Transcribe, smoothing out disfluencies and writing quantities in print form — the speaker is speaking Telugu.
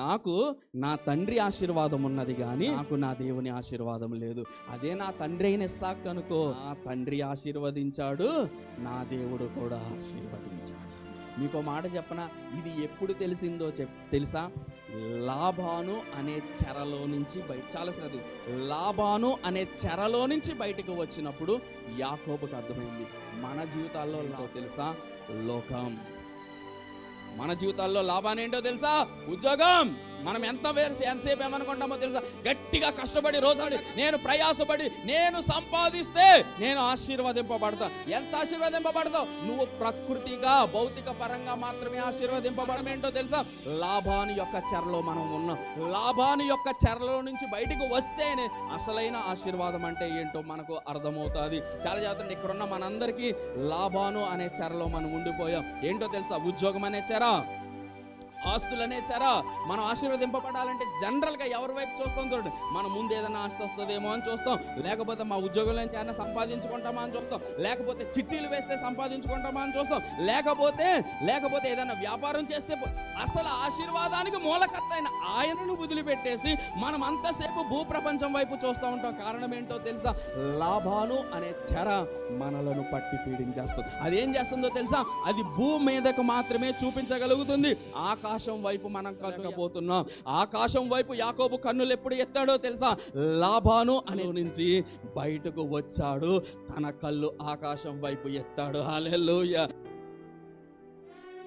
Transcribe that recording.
నాకు నా తండ్రి ఆశీర్వాదం ఉన్నది కానీ నాకు నా దేవుని ఆశీర్వాదం లేదు. అదే నా తండ్రి అయిన ఇస్సాకు అనుకో, నా తండ్రి ఆశీర్వదించాడు, నా దేవుడు కూడా ఆశీర్వదించాడు. మీకు మాట చెప్పనా, ఇది ఎప్పుడు తెలిసిందో తెలుసా? లాబాను అనే చెరలో నుంచి చాలా శ్రద్ధ, లాబాను అనే చెరలో నుంచి బయటకు వచ్చినప్పుడు యాకోబుకు అర్థమైంది, మన జీవితాల్లో తెలుసా లోకం, మన జీవితాల్లో లాభాన్ని ఏంటో తెలుసా? ఉద్యోగం. మనం ఎంతసేపు ఏమనుకుంటామో తెలుసా? గట్టిగా కష్టపడి రోజాడి నేను ప్రయాసపడి నేను సంపాదిస్తే నేను ఆశీర్వదింపబడతా. ఎంత ఆశీర్వదింపబడతావు? నువ్వు ప్రకృతిగా భౌతిక పరంగా మాత్రమే ఆశీర్వదింపబడడం ఏంటో తెలుసా? లాభాను యొక్క చెరలో మనం ఉన్నాం. లాభాను యొక్క చెరలో నుంచి బయటకు వస్తేనే అసలైన ఆశీర్వాదం అంటే ఏంటో మనకు అర్థమవుతుంది. చాలా జాగ్రత్త, ఇక్కడున్న మనందరికీ లాభాను అనే చెరలో మనం ఉండిపోయాం. ఏంటో తెలుసా? ఉద్యోగం అనే చెర, ఆస్తులనే చెర. మనం ఆశీర్వదింపబడాలంటే జనరల్గా ఎవరి వైపు చూస్తాం చూడండి, మన ముందు ఏదైనా ఆస్తి వస్తుందేమో అని చూస్తాం, లేకపోతే మా ఉద్యోగంలో నుంచి ఏమైనా సంపాదించుకుంటామా అని చూస్తాం, లేకపోతే చిట్టీలు వేస్తే సంపాదించుకుంటామా అని చూస్తాం, లేకపోతే ఏదైనా వ్యాపారం చేస్తే. అసలు ఆశీర్వాదానికి మూలకర్త అయిన ఆయనను వదిలిపెట్టేసి మనం అంతసేపు భూప్రపంచం వైపు చూస్తూ ఉంటాం. కారణం ఏంటో తెలుసా? లాభాను అనే చెర మనలను పట్టి పీడించేస్తుంది. అదేం చేస్తుందో తెలుసా? అది భూమి మీదకు మాత్రమే చూపించగలుగుతుంది. ఆకాశం వైపు మనం కలగబోతున్నాం. ఆకాశం వైపు యాకోబు కన్నులు ఎప్పుడు ఎత్తాడో తెలుసా? లాబాను అనే నుంచి బయటకు వచ్చాడు, తన కళ్ళు ఆకాశం వైపు ఎత్తాడు. హల్లెలూయా.